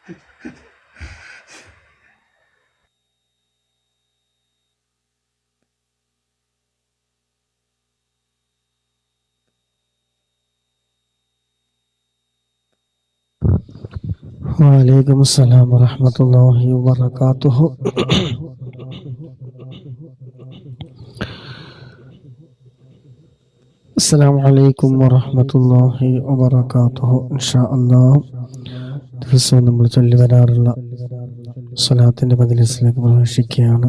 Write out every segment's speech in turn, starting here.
وعليكم السلام ورحمة الله وبركاته. السلام عليكم ورحمة الله وبركاته. إن شاء الله ദിവസവും നമ്മൾ ചൊല്ലി വരാറുള്ള സ്വലാത്തിൻ്റെ മജ്‌ലിസിലേക്ക് പ്രവേശിക്കുകയാണ്.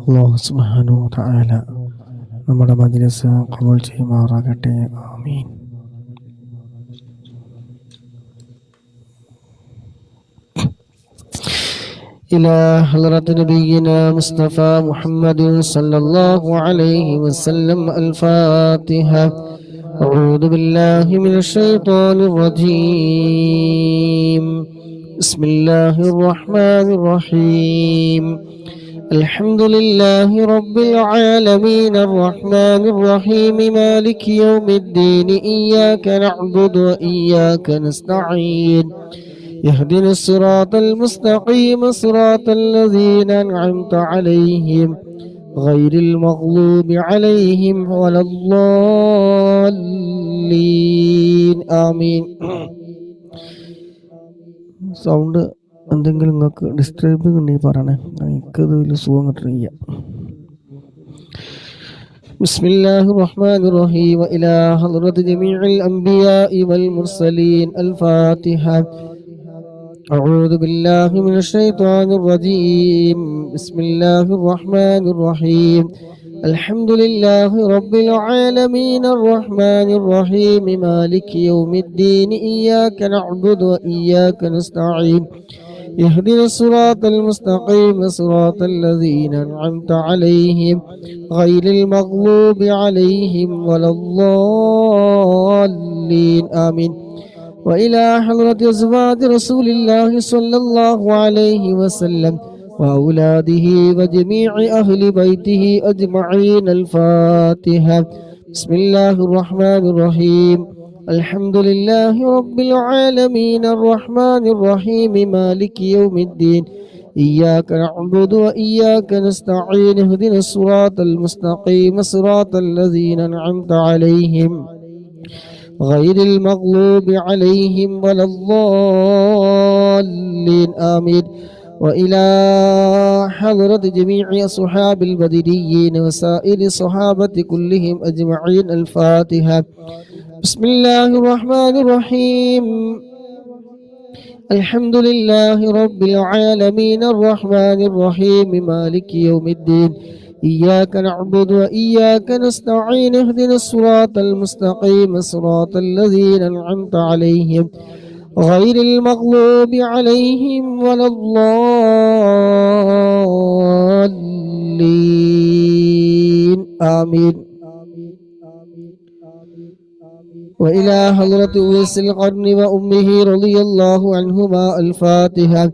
അല്ലാഹു സുബ്ഹാനഹു വ തആല നമ്മുടെ മജ്‌ലിസ് ഖബൂൽ ചെയ്യുമാറാകട്ടെ. ആമീൻ. إلى حضرة نبينا مصطفى محمد صلى الله عليه وسلم. الفاتحة. أعوذ بالله من الشيطان الرجيم. بسم الله الرحمن الرحيم. الحمد لله رب العالمين الرحمن الرحيم مالك يوم الدين إياك نعبد وإياك نستعين اهدنا الصراط المستقيم صراط الذين أنعمت عليهم غير المغضوب عليهم ولا الضالين آمين. സൗണ്ട് എന്തെങ്കിലും നിങ്ങൾക്ക് ഡിസ്റ്റർബിംഗ് ഉണ്ടെങ്കിൽ പറയണേ, എനിക്കത് വലിയ സുഖം കിട്ടുന്നില്ല. بسم الله الرحمن الرحيم. وإلى حضرة جميع الأنبياء والمرسلين. الفاتحة. أعوذ بالله من الشيطان الرجيم. بسم الله الرحمن الرحيم. الحمد لله رب العالمين الرحمن الرحيم مالك يوم الدين إياك نعبد وإياك نستعين اهدنا الصراط المستقيم صراط الذين أنعمت عليهم غير المغضوب عليهم ولا الضالين آمين. وإلى حضرة أزواج رسول الله صلى الله عليه وسلم وأولاده وجميع أهل بيته أجمعين. الفاتحة. بسم الله الرحمن الرحيم. الحمد لله رب العالمين الرحمن الرحيم مالك يوم الدين إياك نعبد وإياك نستعين اهدنا الصراط المستقيم صراط الذين أنعمت عليهم غير المغضوب عليهم ولا الضالين آمين. وإلى حضرة جميع أصحاب البدريين وسائر الصحابة كلهم أجمعين. الفاتحة. بسم الله الرحمن الرحيم. الحمد لله رب العالمين الرحمن الرحيم مالك يوم الدين إياك نعبد وإياك نستعين اهدنا الصراط المستقيم صراط الذين أنعمت عليهم غير المغضوب عليهم ولا الضالين آمين. وإلى حضرة أويس القرن وأمه رضي الله عنهما. الفاتحة.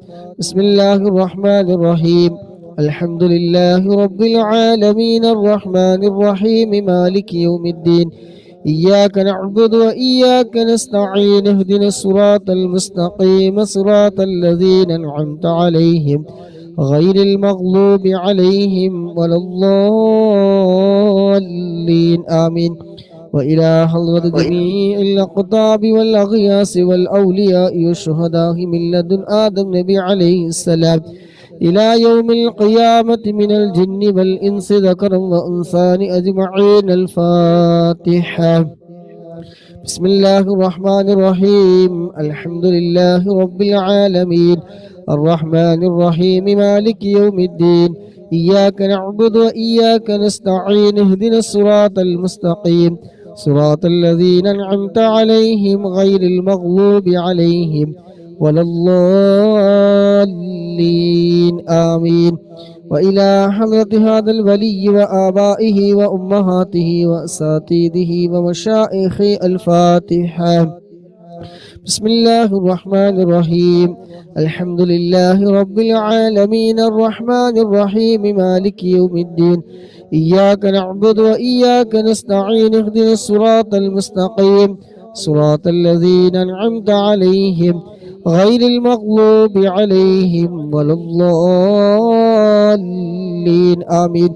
بسم الله الرحمن الرحيم. الحمد لله رب العالمين الرحمن الرحيم مالك يوم الدين إياك نعبد وإياك نستعين اهدنا الصراط المستقيم صراط الذين أنعمت عليهم غير المغضوب عليهم ولا الضالين آمين. وإلى حضرة جميع الأقطاب والأغياس والأولياء والشهداء من لدن آدم نبي عليه السلام إلى يوم القيامة من الجن والإنس ذكرا وأنثى أجمعين. الفاتحة. بسم الله الرحمن الرحيم. الحمد لله رب العالمين الرحمن الرحيم مالك يوم الدين إياك نعبد وإياك نستعين اهدنا الصراط المستقيم صراط الذين أنعمت عليهم غير المغضوب عليهم ولا الضالين آمين. وإلى حضرة هذا الولي وآبائه وأمهاته وأساتذته ومشائخه. الفاتحة. بسم الله الرحمن الرحيم. الحمد لله رب العالمين الرحمن الرحيم مالك يوم الدين إياك نعبد وإياك نستعين اهدنا الصراط المستقيم صراط الذين أنعمت عليهم غير المغضوب عليهم ولا الضالين آمين.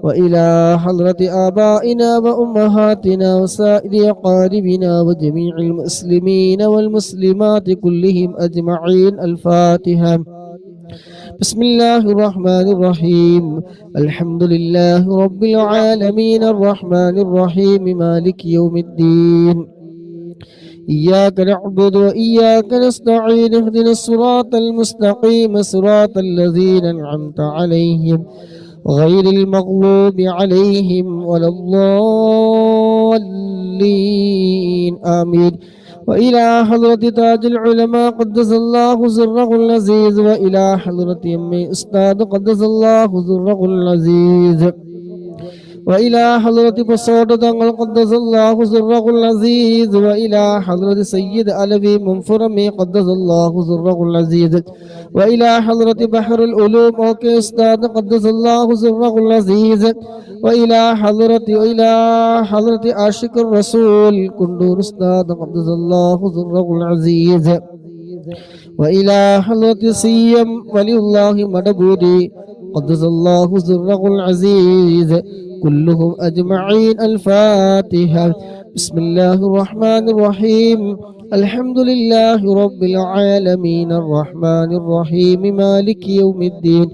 وإلى حضرة آبائنا وأمهاتنا وسائر أقاربنا وجميع المسلمين والمسلمات كلهم أجمعين. الفاتحة. بسم الله الرحمن الرحيم. الحمد لله رب العالمين الرحمن الرحيم مالك يوم الدين. إياك نعبد وإياك نستعين اهدنا الصراط المستقيم صراط الذين أنعمت عليهم غير المغضوب عليهم ولا الضالين آمين. وإلى حضرة تاج العلماء قدس الله سره العزيز وإلى حضرة أمي أستاذ قدس الله سره العزيز وإلى حضرة بصوت قدس الله سره العزيز وإلى حضرة سيد علوي منفرمي قدس الله سره العزيز وإلى حضرة بحر العلوم أوكي أستاذ قدس الله سره العزيز وإلى حضرة عاشق الرسول كندور أستاذ قدس الله سره العزيز وإلى حضرة سيم ولي الله مدبودي قدس الله سره العزيز كلهم أجمعين. الفاتحة. بسم الله الرحمن الرحيم. الحمد لله رب العالمين الرحمن الرحيم مالك يوم الدين.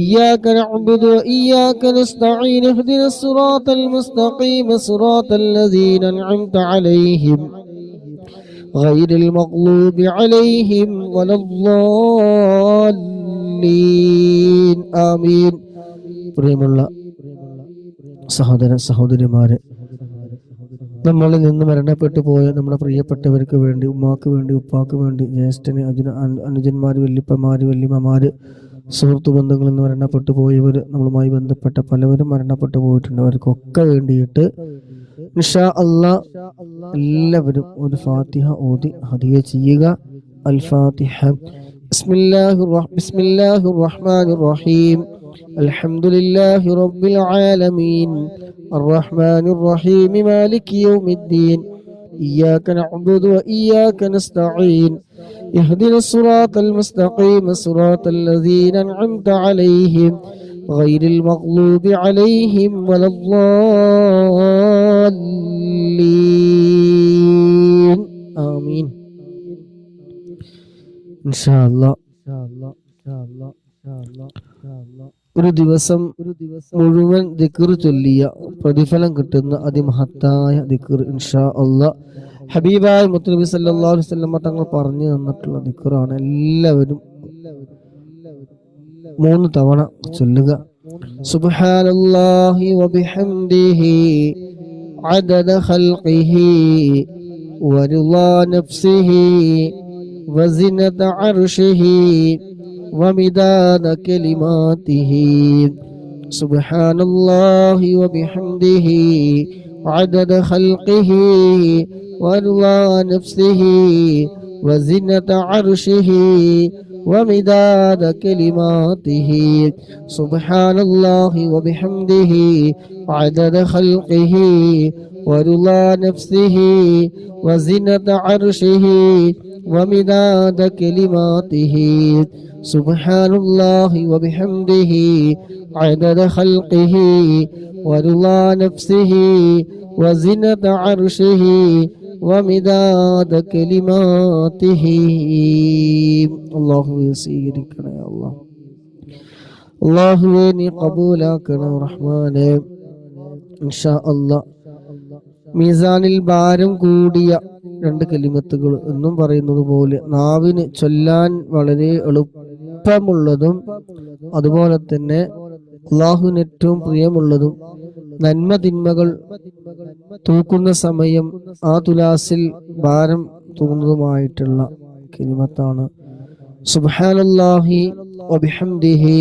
إياك نعبد وإياك نستعين اهدنا الصراط المستقيم صراط الذين أنعمت عليهم غير المغضوب عليهم ولا الضالين آمين. പ്രിയമുള്ള സഹോദര സഹോദരിമാരെ, നമ്മളിൽ നിന്ന് മരണപ്പെട്ടു പോയ നമ്മുടെ പ്രിയപ്പെട്ടവർക്ക് വേണ്ടി, ഉമ്മാക്ക് വേണ്ടി, ഉപ്പാക്ക് വേണ്ടി, ജ്യേഷ്ഠന്, അനുജന്മാര്, വല്യപ്പമാര്, വല്യമ്മമാര്, സുഹൃത്തു ബന്ധങ്ങളിൽ നിന്ന് മരണപ്പെട്ടു പോയവർ, നമ്മളുമായി ബന്ധപ്പെട്ട പലവരും മരണപ്പെട്ടു പോയിട്ടുണ്ട്. അവർക്കൊക്കെ വേണ്ടിയിട്ട് ഇൻഷാ അല്ലാഹ് എല്ലാവരും ഒരു ഫാത്തിഹ ഓതി ഹദിയ ചെയ്യുക. അൽ ഫാത്തിഹ. ബിസ്മില്ലാഹിർ റഹ്മാനിർ റഹീം. الحمد لله رب العالمين الرحمن الرحيم مالك يوم الدين. إياك نعبد وإياك نستعين اهدنا الصراط المستقيم صراط الذين أنعمت عليهم غير المغضوب عليهم ولا الضالين آمين. إن شاء الله ഒരു ദിവസം മുഴുവൻ ദിക്ർ ചൊല്ലിയ പ്രതിഫലം കിട്ടുന്ന അതിമഹത്തായ ദിക്ർ ഇൻഷാ അല്ലാഹ് ഹബീബായ മുത്തനബി സല്ലല്ലാഹു അലൈഹി വസല്ലം തങ്ങൾ പറഞ്ഞു തന്നിട്ടുള്ള ദിക്റാണ്. എല്ലാവരും 3 തവണ ചൊല്ലുക. സുബ്ഹാനല്ലാഹി വബിഹംദിഹി അദദ ഖൽഖിഹി വറിളാ നഫ്സിഹി വസിനത അർശിഹി ومداد كلماته. سبحان الله وبحمده عدد خلقه ورضا نفسه وزنة عرشه ومداد كلماته. سبحان الله وبحمده عدد خلقه ورضا نفسه وزنة عرشه ومداد كلماته. سبحان الله وبحمده عدد خلقه ورضا نفسه وزنة عرشه ومداد كلماته. الله يسيركنا يا الله. الله നീ കബൂലാക്കണം റഹ്മാനെ. ഇൻഷാ അല്ലാഹ് മീസാനിൽ ഭാരം കൂടിയ 2 കലിമത്തുകൾ എന്നും പറയുന്നത് പോലെ നാവിന് ചൊല്ലാൻ വളരെ എളുപ്പമുള്ളതും അതുപോലെ തന്നെ അല്ലാഹുവിന് ഏറ്റവും പ്രിയമുള്ളതും നന്മ തിന്മകൾ തൂക്കുന്ന സമയം ആ തുലാസിൽ ഭാരം തൂങ്ങുന്നതുമായിട്ടുള്ള കലിമത്താണ് സുബ്ഹാനല്ലാഹി വബിഹംദിഹി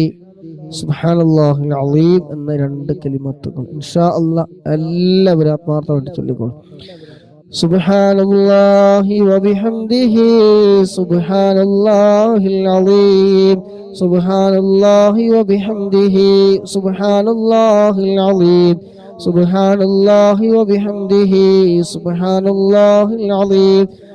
സുബ്ഹാനല്ലാഹിൽ അലീം എന്ന 2 കലിമത്തുകൾ ഇൻഷാ അല്ലാഹ് എല്ലാവരും ആത്മാർത്ഥമായിട്ട് ചൊല്ലിക്കോളൂ. സുബ്ഹാനല്ലാഹി വബിഹംദിഹി സുബ്ഹാനല്ലാഹിൽ അലീം സുബ്ഹാനല്ലാഹി വബിഹംദിഹി സുബ്ഹാനല്ലാഹിൽ അലീം സുബ്ഹാനല്ലാഹി വബിഹംദിഹി സുബ്ഹാനല്ലാഹിൽ അലീം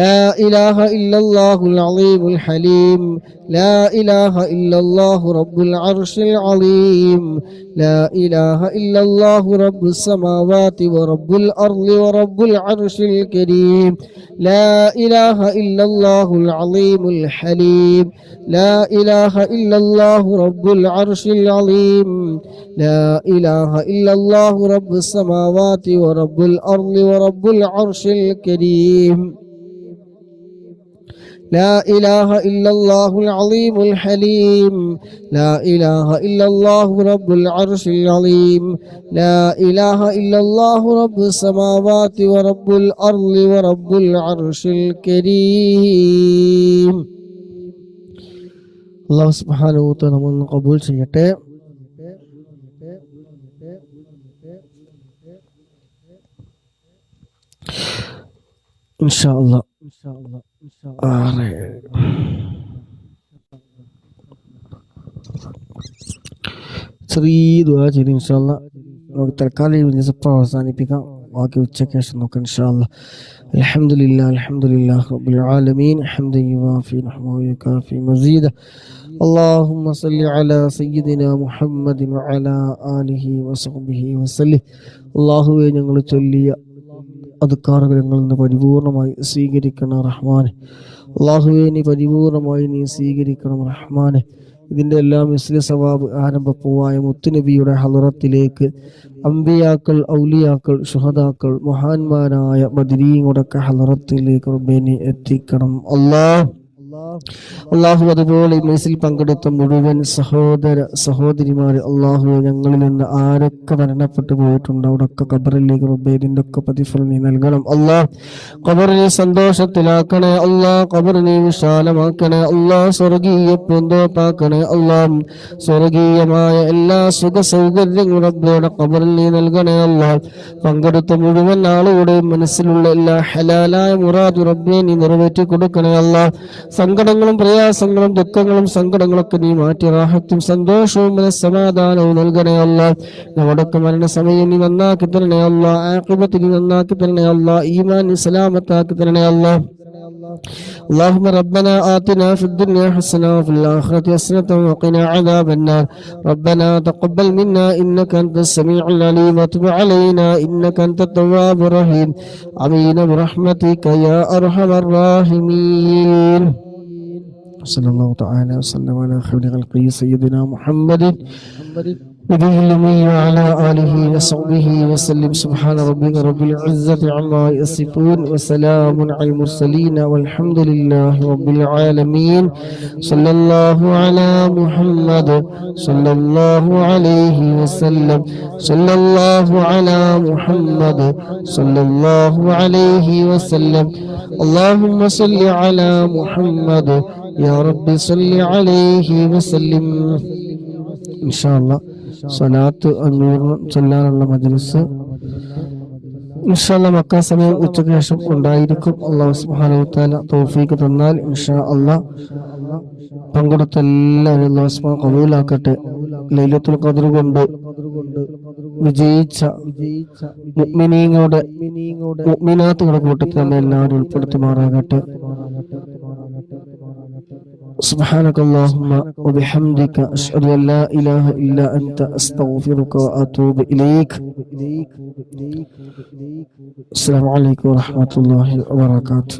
لا إله إلا الله العظيم الحليم لا إله إلا الله رب العرش العظيم لا إله إلا الله رب السماوات ورب الأرض ورب العرش الكريم لا إله إلا الله العظيم الحليم لا إله إلا الله رب العرش العظيم لا إله إلا الله رب السماوات ورب الأرض ورب العرش الكريم لا إله إلا الله العظيم الحليم لا إله إلا الله رب العرش العظيم لا إله إلا الله رب السماوات ورب الأرض ورب العرش الكريم. അല്ലാഹു സുബ്ഹാനഹു വ തആല നമ്മെ ഖബൂൽ ചെയ്യട്ടെ. ഇൻഷാ അല്ലാഹ് ചെറിയ ദുആ ചെയ്ത് ഇൻഷാ അല്ലാഹ് നമുക്ക് തൽക്കാലം അവസാനിപ്പിക്കാം. ബാക്കി ഉച്ചയ്ക്ക് ശേഷം നോക്കാം ഇൻഷാ അല്ലാഹ്. അൽഹംദുലില്ലാഹി റബ്ബിൽ ആലമീൻ ഹംദൻ യുവാഫി നിഅമഹു വയുകാഫി മസീദ. اللهم صل على سيدنا محمد وعلى آله وصحبه وسلم. അല്ലാഹുവേ, ഞങ്ങൾ ചൊല്ലിയ അദ്കാറുകൾ ഞങ്ങളിൽ നിന്ന് പരിപൂർണമായി സ്വീകരിക്കണം റഹ്മാനെ. അല്ലാഹുവേ, നീ പരിപൂർണമായി നീ സ്വീകരിക്കണം റഹ്മാനെ. ഇതിൻ്റെ എല്ലാം മിസ്ലി സവാബ് ആരംഭപ്പൂവായ മുത്തുനബിയുടെ ഹളറത്തിലേക്ക് അംബിയാക്കൾ, ഔലിയാക്കൾ, ശുഹദാക്കൾ, മഹാന്മാരായ ബദരീങ്ങളുടെ ഹളറത്തിലേക്ക് റബ്ബേ എത്തിക്കണം അല്ലാഹ്. അള്ളാഹു അതുപോലെ മെസ്സിൽ പങ്കെടുത്ത മുഴുവൻ സഹോദര സഹോദരിമാര് അള്ളാഹു ഞങ്ങളിൽ നിന്ന് ആരൊക്കെ മരണപ്പെട്ടു പോയിട്ടുണ്ട് അവിടൊക്കെ ഖബറിലേക്ക് റബ്ബേ ഇതിന്റെ ഒക്കെ പ്രതിഫലം നീ നൽകണം അള്ളാഹ്. ഖബറിനെ സന്തോഷത്തിലാക്കണേ അള്ളാഹ്. ഖബറിനെ വിശാലമാക്കണേ അള്ളാഹ്. സ്വർഗീയ പൂന്തോപ്പാക്കണേ അള്ളാഹ്. സ്വർഗീയമായ എല്ലാ സുഖ സൗകര്യങ്ങളും റബ്ബേയുടെ ഖബറിൽ നീ നൽകണേ അള്ളാഹ്. പങ്കെടുത്ത മുഴുവൻ ആളുകളുടെയും മനസ്സിലുള്ള എല്ലാ ഹലാലായ മുറാദ് റബ്ബേ നീ നിറവേറ്റി കൊടുക്കണേ അള്ളാഹ്. സങ്കടങ്ങളും പ്രയാസങ്ങളും ദുഃഖങ്ങളും സങ്കടങ്ങളൊക്കെ നീ മാറ്റി റാഹത്തും സന്തോഷവും മനസ്സമാധാനവും നൽകണേ അല്ലാഹ്. നമ്മുടെയൊക്കെ മരണസമയം നീ നന്നാക്കി തരണേ അല്ലാഹ്. ആഖിബത്ത് നീ നന്നാക്കി തരണേ അല്ലാഹ്. ഈമാൻ നീ സലാമത്താക്കി തരണേ അല്ലാഹ്. اللهم ربنا آتنا في الدنيا حسنة وفي الآخرة حسنة وقنا عذاب النار. ربنا تقبل منا إنك أنت السميع العليم وتب علينا إنك أنت التواب الرحيم. آمين برحمتك يا أرحم الراحمين. صلى الله تعالى وسلم على خير خلقه سيدنا محمد نبي الأمي وعلى آله وصحبه وسلم. سبحان ربك رب العزة عما يصفون وسلام على المرسلين والحمد لله رب العالمين. صلى الله على محمد صلى الله عليه وسلم. صلى الله على محمد صلى الله عليه وسلم. اللهم صل على محمد يا رب صل عليه وسلم. إن شاء الله സ്വലാത്ത് അഞ്ഞൂറ് ചൊല്ലാനുള്ള മജ്‌ലിസ് ഇൻഷാ അല്ലാഹ് മക്ക സമയം ഉച്ചയ്ക്ക് ശേഷം ഉണ്ടായിരിക്കും. അല്ലാഹു സുബ്ഹാനഹു വ തആല തൗഫീഖ് തന്നാൽ ഇൻഷാ അല്ലാഹ് പങ്കെടുത്ത എല്ലാവരും അല്ലാഹു സുബ്ഹാനഹു ഖബൂലാക്കട്ടെ. ലൈലത്തുൽ ഖദ്ർ കൊണ്ട് വിജയിച്ച മുഅ്മിനീങ്ങളുടെ മുഅ്മിനാത്തുകളുടെ കൂട്ടത്തിൽ നമ്മെ എല്ലാവരും ഉൾപ്പെടുത്തുമാറാകട്ടെ. سبحانك اللهم وبحمدك أشهد أن لا إله إلا أنت أستغفرك وأتوب إليك. السلام عليكم ورحمة الله وبركاته.